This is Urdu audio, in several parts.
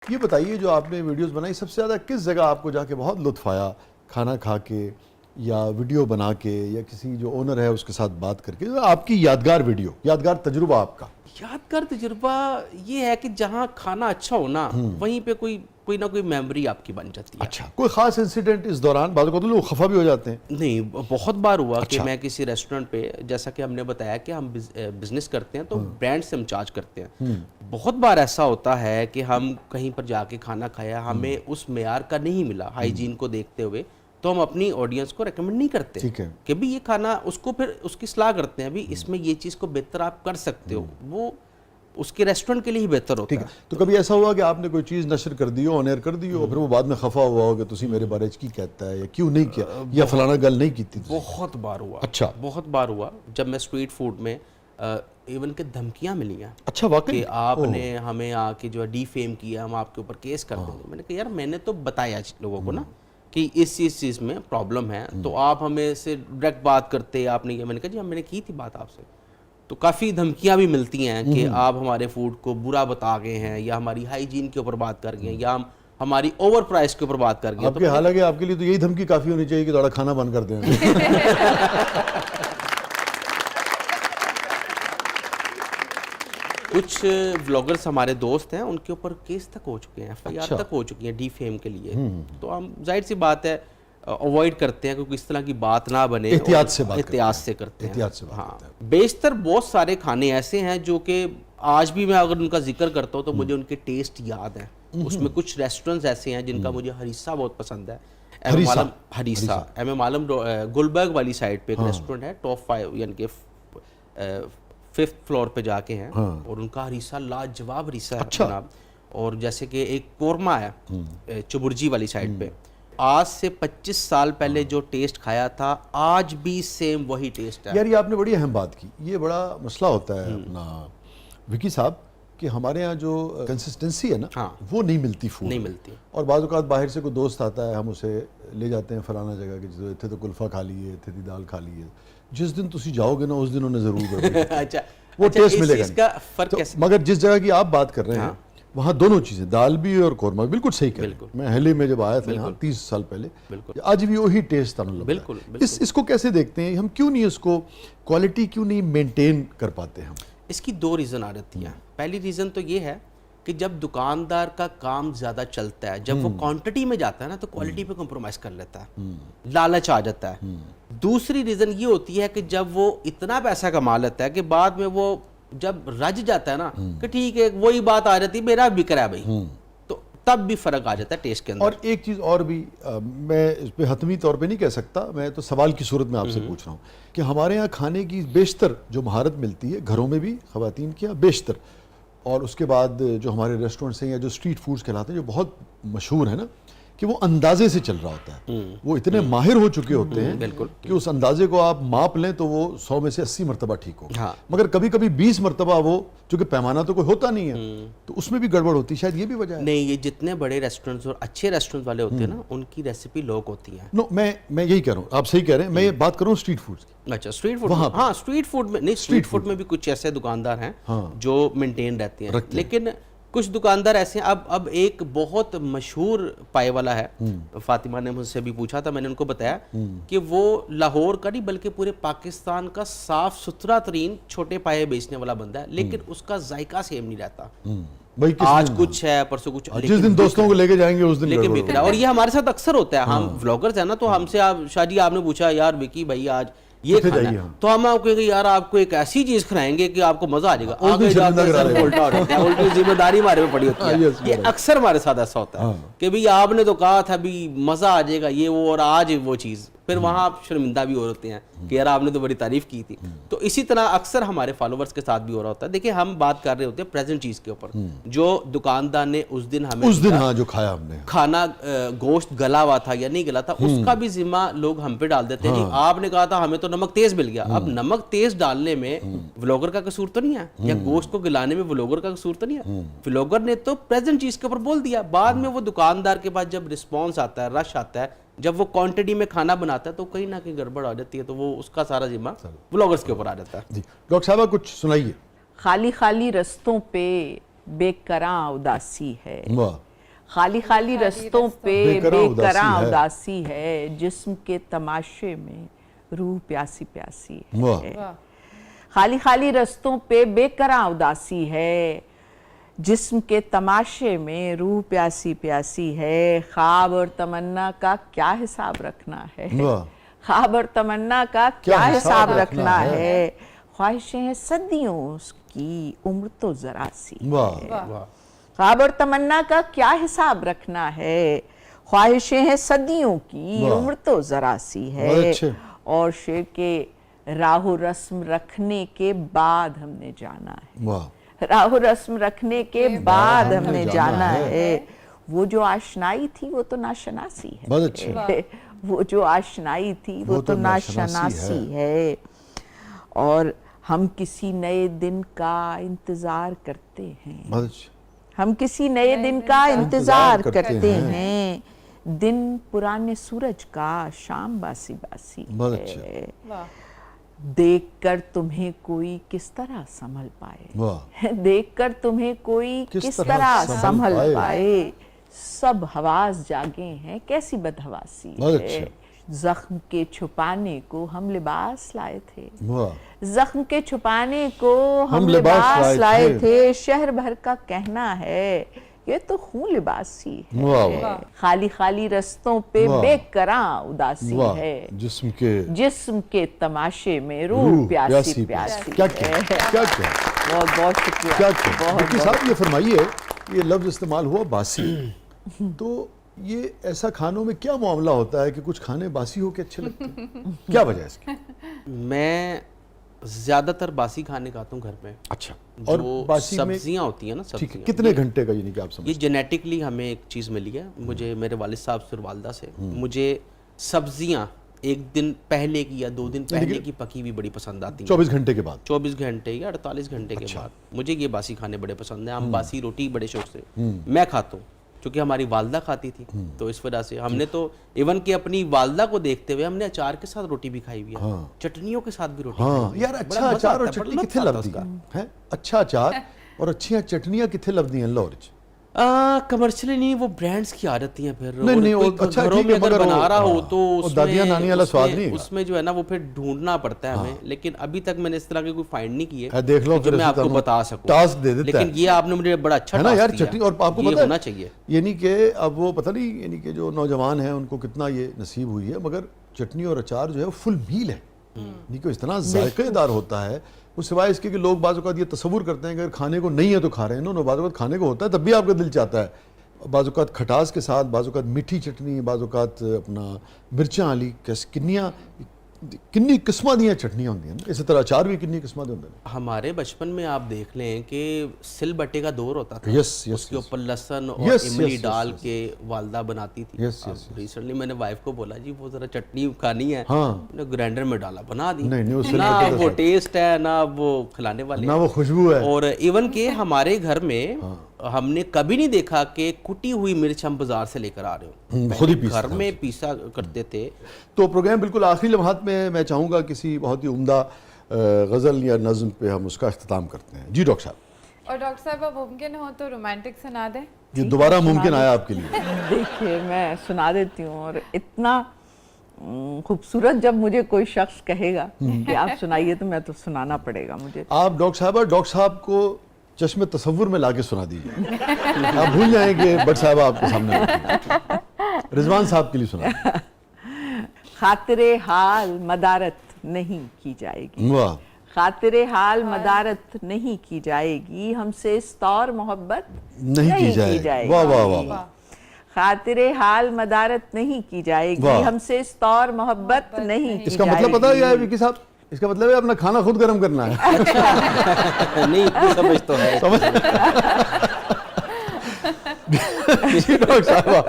یہ بتائیے جو آپ نے ویڈیوز بنائی سب سے زیادہ کس جگہ آپ کو جا کے بہت لطف آیا کھانا کھا کے یا ویڈیو بنا کے یا کسی جو اونر ہے اس کے ساتھ بات کر کے آپ کی یادگار ویڈیو یادگار تجربہ آپ کا؟ یادگار تجربہ یہ ہے کہ جہاں کھانا اچھا ہونا وہیں پہ کوئی نہ کوئی میموری آپ کی بن جاتی ہے. اچھا کوئی خاص انسیڈنٹ اس دوران؟ بعض اوقات لوگ خفا بھی ہو جاتے ہیں. نہیں بہت بار ہوا کہ میں کسی ریسٹورنٹ پہ جیسا کہ ہم نے بتایا کہ ہم بزنس کرتے ہیں تو برانڈ سے ہم چارج کرتے ہیں. بہت بار ایسا ہوتا ہے کہ ہم کہیں پر جا کے کھانا کھایا ہمیں اس معیار کا نہیں ملا ہائیجین کو دیکھتے ہوئے تو ہم اپنی آڈینس کو ریکمنڈ نہیں کرتے کہ بھی یہ کھانا اس کو پھر اس کی صلاح کرتے ہیں بھی اس میں یہ چیز کو بہتر آپ کر سکتے ہو وہ اس کے ریسٹورنٹ کے لیے ہی بہتر ہوتا ہے. تو کبھی ایسا ہوا کہ آپ نے کوئی چیز نشر کر دی ہو آن ایئر کر دی ہو پھر وہ بعد میں خفا ہوا ہو کہ تسی میرے بارے کی کہتا ہے یا کیوں نہیں کیا یا فلانا گل نہیں کی تھی؟ بہت بار ہوا. اچھا بہت بار ہوا جب میں اسٹریٹ فوڈ میں ایون کہ دھمکیاں ملی ہیں. اچھا واقعی کہ آپ نے ہمیں آ کے جو ہے ڈی فیم کیا ہم آپ کے اوپر کیس کر دیں گے. میں نے کہا یار میں نے تو بتایا لوگوں کو نا کہ اس چیز میں پرابلم ہے تو آپ ہمیں سے ڈائریکٹ بات کرتے آپ نے. میں نے کہا جی میں نے کی تھی بات آپ سے. تو کافی دھمکیاں بھی ملتی ہیں کہ آپ ہمارے فوڈ کو برا بتا گئے ہیں یا ہماری ہائیجین کے اوپر بات کر گئے ہیں یا ہماری اوور پرائس کے اوپر بات کر گئے ہیں. حالانکہ آپ کے لیے تو یہی دھمکی کافی ہونی چاہیے کہ تھوڑا کھانا بند کر دیں. کچھ ولاگرز ہمارے دوست ہیں ان کے اوپر کیس تک ہو چکے ہیں ایف آئی آر تک ہو چکی ہیں ڈی فیم کے لیے. تو ہم ظاہر سی بات ہے اوائڈ کرتے ہیں کیونکہ اس طرح کی بات نہ بنے احتیاط سے کرتے ہیں. ہاں بیشتر بہت سارے کھانے ایسے ہیں جو کہ آج بھی میں اگر ان کا ذکر کرتا ہوں تو مجھے ان کے ٹیسٹ یاد ہیں. اس میں کچھ ریسٹورنٹس ایسے ہیں جن کا مجھے ہریسہ بہت پسند ہے. ہریسہ ایم ایم عالم گلبرگ والی سائڈ پہ ایک ریسٹورنٹ ہے ٹاپ 5 یعنی کہ 5th فلور پہ جا کے ہیں اور ان کا ہریسہ لاجواب ہریسہ ہے جناب. اور جیسے کہ ایک قورمہ ہے چبرجی والی سائڈ پہ آج سے 25 سال پہلے جو ٹیسٹ کھایا تھا آج بھی سیم وہی ٹیسٹ ہے. یار یہ آپ نے بڑی اہم بات کی. یہ بڑا مسئلہ ہوتا ہے اپنا وکی صاحب کہ ہمارے ہاں جو کنسسٹنسی ہے نا وہ نہیں ملتی فوڈ نہیں ملتی. اور بعض اوقات باہر سے کوئی دوست آتا ہے ہم اسے لے جاتے ہیں فلانا جگہ کہ جیسے اتنے تو کلفہ کھا لیے اتنے دی دال کھا لیے. جس دن تسی جاؤ گے نا اس دن انہیں ضرور اچھا وہ ٹیسٹ ملے گا. اس کا فرق کیسے؟ مگر جس جگہ کی آپ بات کر رہے ہیں وہاں دونوں چیزیں دال بھی اور قورمہ بھی بالکل صحیح کر رہے ہیں. میں ہیلی میں جب آیا تھا یہاں 30 سال پہلے آج بھی وہی ٹیسٹ تھا. بالکل اس کو کیسے دیکھتے ہیں ہم کیوں نہیں اس کو کوالٹی کیوں نہیں مینٹین کر پاتے ہم؟ اس کی 2 ریزن آ جاتی ہیں. پہلی ریزن تو یہ ہے کہ جب دکاندار کا کام زیادہ چلتا ہے جب وہ کوانٹٹی میں جاتا ہے نا تو کوالٹی پہ کمپرومائز کر لیتا ہے لالچ آ جاتا ہے. دوسری ریزن یہ ہوتی ہے کہ جب وہ اتنا پیسہ کما لیتا ہے کہ بعد میں وہ جب رج جاتا ہے نا کہ ٹھیک ہے وہی بات آ جاتی ہے میرا بک رہا ہے بھائی تو تب بھی فرق آ جاتا ہے ٹیسٹ کے اندر. اور ایک چیز اور بھی میں اس پہ حتمی طور پہ نہیں کہہ سکتا میں تو سوال کی صورت میں آپ سے پوچھ رہا ہوں کہ ہمارے ہاں کھانے کی بیشتر جو مہارت ملتی ہے گھروں میں بھی خواتین کی بیشتر اور اس کے بعد جو ہمارے ریسٹورنٹس ہیں یا جو اسٹریٹ فوڈز کہلاتے ہیں جو بہت مشہور ہیں نا کہ وہ اندازے سے چل رہا ہوتا ہے. وہ اتنے ماہر ہو چکے ہوتے ہیں کہ اس اندازے کو آپ ماپ لیں تو وہ 100 میں سے 80 مرتبہ ٹھیک ہوگا. مگر کبھی کبھی 20 مرتبہ وہ چونکہ پیمانہ تو کوئی ہوتا نہیں ہے تو اس میں بھی گڑبڑ ہوتی ہے. شاید یہ بھی وجہ ہے. نہیں یہ جتنے بڑے ریسٹورنٹس اور اچھے ریسٹورنٹ والے ہوتے ہیں نا ان کی ریسیپی لوگ ہوتی ہیں. نو میں یہی کہہ رہا ہوں آپ صحیح کہہ رہے ہیں. میں یہ بات کر رہا ہوں اسٹریٹ فوڈ کی. اچھا اسٹریٹ فوڈ ہاں اسٹریٹ فوڈ میں نہیں اسٹریٹ فوڈ میں بھی کچھ ایسے دکاندار ہیں جو مینٹین رہتے ہیں لیکن کچھ دکاندار ایسے ہیں. اب ایک بہت مشہور پائے والا ہے فاطمہ نے مجھ سے بھی پوچھا تھا میں نے ان کو بتایا کہ وہ لاہور کا نہیں بلکہ پورے پاکستان کا صاف ستھرا ترین چھوٹے پائے بیچنے والا بندہ ہے لیکن اس کا ذائقہ سیم نہیں رہتا. آج کچھ ہے پرسوں کچھ جس دن دوستوں کو لے کے جائیں گے اس دن لیکن بک رہا ہے. اور یہ ہمارے ساتھ اکثر ہوتا ہے. ہم ولاگرز ہیں نا تو ہم سے شاہ جی آپ نے پوچھا یار وکی بھائی آج یہ کھانا ہے تو ہم آپ کہیں گے یار آپ کو ایک ایسی چیز کھلائیں گے کہ آپ کو مزہ آ جائے گا. آگے جاتے ہیں سر الٹا ہو جاتا ہے الٹی ذمہ داری ہمارے پہ پڑی ہوتی ہے. یہ اکثر ہمارے ساتھ ایسا ہوتا ہے کہ بھئی آپ نے تو کہا تھا بھی مزہ آ جائے گا یہ وہ اور آج وہ چیز پھر وہاں آپ شرمندہ بھی ہو رہتے ہیں کہ یار آپ نے تو بڑی تعریف کی تھی. تو اسی طرح اکثر ہمارے فالوورز کے ساتھ بھی ہو رہا ہوتا ہے. دیکھیں ہم بات کر رہے ہوتے ہیں پریزنٹ چیز کے اوپر جو دکاندار نے اس دن ہمیں جو کھایا ہم نے کھانا گوشت گلا ہوا تھا یا نہیں گلا تھا اس کا بھی ذمہ لوگ ہم پہ ڈال دیتے ہیں. آپ نے کہا تھا ہمیں تو نمک تیز مل گیا. اب نمک تیز ڈالنے میں ولاگر کا قصور تو نہیں ہے یا گوشت کو گلانے میں ولاگر کا قصور تو نہیں ہے. ولاگر نے تو پریزنٹ چیز کے اوپر بول دیا. بعد میں وہ دکاندار کے پاس جب رسپانس آتا ہے رش آتا ہے جب وہ کوانٹٹی میں کھانا بناتا ہے تو کہیں نہ کہیں گڑبڑ آ جاتی ہے تو وہ اس کا سارا ذمہ ولاگرز کے اوپر آ جاتا ہے. جی ڈاکٹر صاحبہ کچھ سنائیے. خالی خالی رستوں پہ بے کراں اداسی ہے خالی خالی رستوں پہ بے بے کراں کراں اداسی اداسی ہے، جسم کے تماشے میں روح پیاسی پیاسی ہے۔ واہ خالی خالی رستوں پہ بے کراں اداسی ہے، جسم کے تماشے میں روح پیاسی پیاسی ہے، خواب اور تمنا کا کیا حساب رکھنا ہے، واہ خواب اور تمنا کا کیا حساب رکھنا ہے، خواہشیں ہیں صدیوں اس کی عمر تو ذرا سی واہ خواب اور تمنا کا کیا حساب رکھنا ہے، خواہشیں ہیں صدیوں کی واہ عمر تو ذرا سی بہت ہے، اچھے اور شعر کے راہ و رسم رکھنے کے بعد ہم نے جانا ہے، واہ راہ و رسم رکھنے کے بعد ہم نے جانا ہے، وہ جو آشنائی تھی وہ تو ناشناسی بہت اچھے ہے، وہ جو آشنائی تھی وہ تو ناشناسی ہے، اور ہم کسی نئے دن کا انتظار کرتے ہیں، بہت اچھے ہم کسی نئے دن کا انتظار کرتے ہیں، دن پرانے سورج کا شام باسی باسی بہت ہے، اچھا دیکھ کر تمہیں کوئی کس طرح سنبھل پائے، واہ دیکھ کر تمہیں کوئی کس طرح سنبھل پائے، سب حواس جاگے ہیں کیسی بدحواسی بہت ہے، اچھا زخم کے چھپانے کو ہم لباس لائے تھے، واہ زخم کے چھپانے کو ہم لباس لباس لائے لائے تھے، شہر بھر کا کہنا ہے یہ تو خون لباسی واہ ہے، واہ خالی خالی رستوں پہ واہ بے کراں اداسی واہ ہے، جسم کے جسم کے تماشے میں روح پیاسی پیاسی کیا ہے۔ کیا کیا بہت بہت شکریہ، کیا کیا بہت بکی صاحب یہ فرمائیے یہ لفظ استعمال ہوا باسی تو یہ ایسا کھانوں میں کیا معاملہ ہوتا ہے کہ کچھ کھانے باسی ہو کے اچھے لگتے ہیں کیا وجہ ہے اس کی میں زیادہ تر باسی کھانے کھاتا ہوں گھر میں، اچھا اور جو باسی میں سبزیاں ہوتی ہیں نا، ٹھیک ہے سبزیاں کتنے گھنٹے کا یعنی کہ آپ یہ سمجھتے جینیٹکلی ہمیں ایک چیز ملی ہے، مجھے میرے والد صاحب سے اور والدہ سے، مجھے سبزیاں ایک دن پہلے کی یا 2 دن پہلے کی پکی ہوئی بڑی پسند آتی ہیں، 24 گھنٹے کے بعد 24 گھنٹے یا 48 گھنٹے کے بعد مجھے یہ باسی کھانے بڑے پسند ہیں، ہم باسی روٹی بڑے شوق سے میں کھاتا ہوں چونکہ ہماری والدہ کھاتی تھی، تو اس وجہ سے ہم نے تو ایون کہ اپنی والدہ کو دیکھتے ہوئے ہم نے اچار کے ساتھ روٹی بھی کھائی ہوئی ہے، چٹنیوں کے ساتھ بھی روٹی کھائی ہاں ہوئی ہے، یار اچھا اچار اور چٹنی کتنے لفظی ہیں اچھا اچار اور اچھی چٹنیاں کتنے لفظی ہیں اللہ اور کمرشلی نہیں، وہ برانڈز کی عادت ہیں، پھر نہیں کوئی اچھا گھروں ٹھیک میں ہے اگر مگر بنا رہا ہو تو دادیاں نانی والا سواد نہیں اس میں جو ہے نا وہ پھر ڈھونڈنا پڑتا ہے ہمیں، لیکن ابھی تک میں نے اس طرح کے کوئی فائنڈ نہیں کیے دیکھ لو جو میں آپ کو بتا سکوں، ٹاسک دے دیتا ہے لیکن یہ آپ نے مجھے بڑا اچھا ہے نا یار ٹاسک چٹنی، اور آپ کو دیا، یہ پتہ ہونا ہے چاہیے، یعنی کہ اب وہ پتہ نہیں یعنی کہ جو نوجوان ہیں ان کو کتنا یہ نصیب ہوئی ہے، مگر چٹنی اور اچار جو ہے وہ فل میل ہے، یعنی کہ اتنا ذائقے دار ہوتا ہے، وہ سوائے اس کے کہ لوگ بعض اوقات یہ تصور کرتے ہیں کہ اگر کھانے کو نہیں ہے تو کھا رہے ہیں، انہوں نے بعض اوقات کھانے کو ہوتا ہے تب بھی آپ کا دل چاہتا ہے، بعض اوقات کھٹاس کے ساتھ، بعض اوقات میٹھی چٹنی، بعض اوقات اپنا مرچاں والی کنی قسمہ دیاں چٹنیاں ہوندی ہیں، اسی طرح اچار بھی کنی قسمہ دے ہوندے ہیں۔ ہمارے بچپن میں آپ دیکھ لیں کہ سل بٹے کا دور ہوتا تھا، اس کے اوپر لہسن اور املی ڈال کے والدہ بناتی تھی، ریسنٹلی میں نے وائف کو بولا جی وہ ذرا چٹنی کھانی ہے، نے گرائنڈر میں ڈالا بنا دی، نہ وہ ٹیسٹ ہے نہ وہ کھلانے والے نہ وہ خوشبو ہے، اور ایون کہ ہمارے گھر میں ہم نے کبھی نہیں دیکھا کہ کٹی ہوئی مرچ ہم بازار سے لے کر آ رہے ہوں، خود ہی گھر میں پیسا کرتے تھے۔ تو پروگرام بالکل آخری لمحات میں چاہوں گا کسی بہت ہی عمدہ غزل یا نظم پہ ہم اس کا اختتام کرتے ہیں۔ جی ڈاکٹر صاحب، اور ڈاکٹر صاحب اب ممکن ہو تو رومانٹک سنا دیں، یہ دوبارہ ممکن آیا آپ کے لیے؟ دیکھیے میں سنا دیتی ہوں، اور اتنا خوبصورت جب مجھے کوئی شخص کہے گا کہ آپ سنائیے تو میں تو سنانا پڑے گا مجھے۔ آپ ڈاکٹر صاحب کو چشم تصور میں لا کے سنا دیجیے، آپ بھول جائیں کہ بٹ صاحب آپ کے سامنے رضوان صاحب کے لیے سنا۔ خاطر حال مدارت نہیں کی جائے گی، واہ، خاطر حال مدارت نہیں کی جائے گی، ہم سے اس طور محبت نہیں کی جائے گی، واہ واہ واہ، خاطر حال مدارت نہیں کی جائے گی، ہم سے اس طور محبت نہیں کی جائے گی۔ اس کا مطلب پتہ ہے وکی صاحب، اس کا مطلب ہے اپنا کھانا خود گرم کرنا ہے۔ نہیں اتنی سمجھ تو ہے، جی ڈاکٹر صاحب،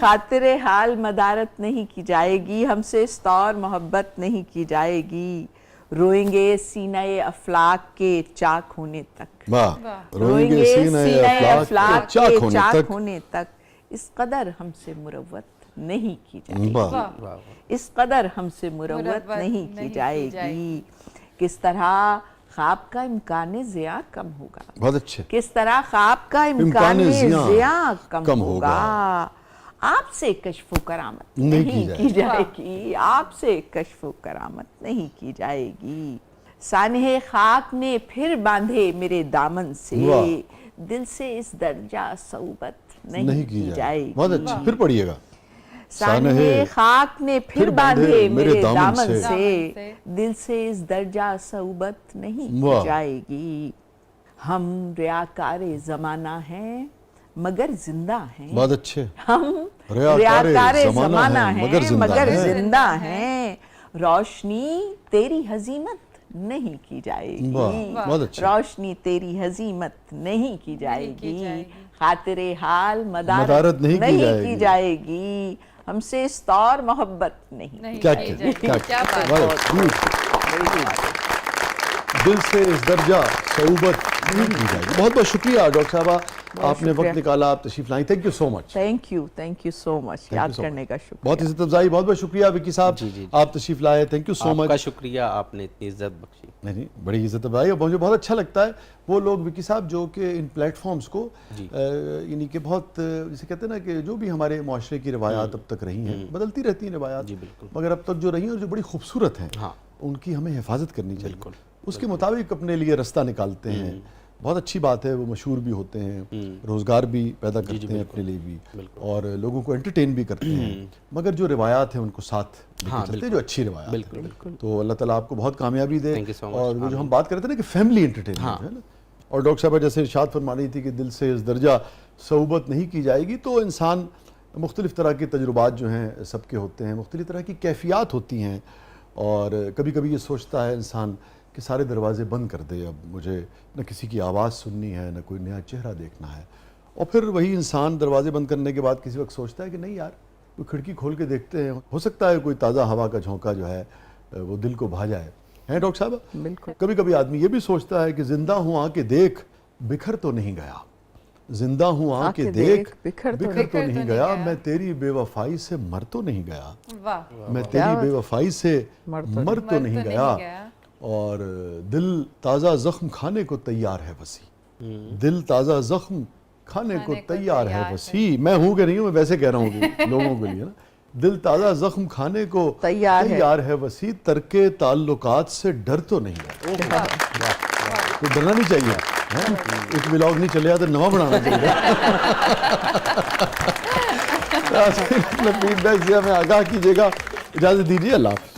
خاطر حال مدارت نہیں کی جائے گی، ہم سے اس طور محبت نہیں کی جائے گی، روئیں گے سینہ افلاک کے چاک ہونے تک، روئیں گے سینہ افلاک کے چاک ہونے تک، اس قدر ہم سے مروت نہیں کی جائے گی، اس قدر ہم سے مروت نہیں کی جائے گی، کس طرح خواب کا امکان ضیاء کم ہوگا. بہت اچھے. کس طرح خواب کا امکان ضیاء کم ہوگا. آپ سے کشف و کرامت نہیں کی جائے گی. آپ سے کشف و کرامت نہیں کی جائے گی. سانحِ خاک نے پھر باندھے میرے دامن سے, دل سے اس درجہ صحبت نہیں کی جائے گی. بہت اچھا, پھر پڑھیے گا. سانحِ خاک نے پھر باندھے میرے دامن سے, دل سے اس درجہ صحبت نہیں کی جائے گی. ہم ریاکار زمانہ ہیں مگر زندہ ہیں. بہت اچھے. ہم ریاکار زمانہ ہیں مگر زندہ ہیں. روشنی تیری ہزیمت نہیں کی جائے گی. روشنی تیری ہزیمت نہیں کی جائے گی. خاطر حال مدارت نہیں کی جائے گی. ہم سے اس طور محبت نہیں. کیا دل سے اس درجہ صحبت نہیں کی جائے گی. بہت بہت شکریہ ڈاکٹر صاحبہ, آپ نے وقت نکالا, آپ تشریف لائیں. Thank you so much. Thank you so much. یاد کرنے کا شکریہ. بہت عزت افزائی. بہت بہت شکریہ وکی صاحب, آپ تشریف لائے. تھینک یو سو مچ. آپ کا شکریہ, آپ نے اتنی عزت بخشی. نہیں, بڑی عزت افزائی. اور مجھے بہت اچھا لگتا ہے وہ لوگ وکی صاحب جو کہ ان پلیٹ فارمز کو یعنی کہ بہت جسے کہتے ہیں نا کہ جو بھی ہمارے معاشرے کی روایات اب تک رہی ہیں, بدلتی رہتی ہیں روایات, مگر اب تک جو رہی ہیں اور جو بڑی خوبصورت ہیں, ان کی ہمیں حفاظت کرنی چاہیے. اس کے مطابق اپنے لیے رستہ نکالتے ہیں. بہت اچھی بات ہے. وہ مشہور بھی ہوتے ہیں, روزگار بھی پیدا کرتے ہیں اپنے لیے بھی, اور لوگوں کو انٹرٹین بھی کرتے ہیں, مگر جو روایات ہیں ان کو ساتھ لے کے چلتے ہیں, جو اچھی روایات ہیں. تو اللہ تعالیٰ آپ کو بہت کامیابی دے. اور وہ جو ہم بات کرتے ہیں نا کہ فیملی انٹرٹینمنٹ ہے نا, اور ڈاکٹر صاحبہ جیسے ارشاد فرما رہی تھی کہ دل سے اس درجہ صحبت نہیں کی جائے گی, تو انسان مختلف طرح کے تجربات جو ہیں سب کے ہوتے ہیں, مختلف طرح کی کیفیات ہوتی ہیں, اور کبھی کبھی یہ سوچتا ہے انسان کہ سارے دروازے بند کر دے, اب مجھے نہ کسی کی آواز سننی ہے, نہ کوئی نیا چہرہ دیکھنا ہے. اور پھر وہی انسان دروازے بند کرنے کے بعد کسی وقت سوچتا ہے کہ نہیں یار, کوئی کھڑکی کھول کے دیکھتے ہیں, ہو سکتا ہے کوئی تازہ ہوا کا جھونکا جو ہے وہ دل کو بھا جائے. ہیں ڈاکٹر صاحب؟ بالکل. کبھی کبھی آدمی یہ بھی سوچتا ہے کہ زندہ ہوں آ کے دیکھ, بکھر تو نہیں گیا. زندہ ہوں آ کے دیکھ, بکھر تو نہیں گیا. میں تیری بے وفائی سے مر تو نہیں گیا. میں تیری بے وفائی سے مر تو نہیں گیا. اور دل تازہ زخم کھانے کو تیار ہے وسیع. دل تازہ زخم کھانے کو تیار ہے وسیع. میں ہوں کہ نہیں ہوں, میں ویسے کہہ رہا ہوں کہ لوگوں کے لیے نا, دل تازہ زخم کھانے کو تیار ہے وسیع. ترک تعلقات سے ڈر تو نہیں ہے. تو ڈرنا نہیں چاہیے. ایک ولاگ نہیں چلے تو نواں بنانا چاہیے. فیڈ بیک سے ہمیں آگاہ کیجیے گا. اجازت دیجیے, اللہ حافظ.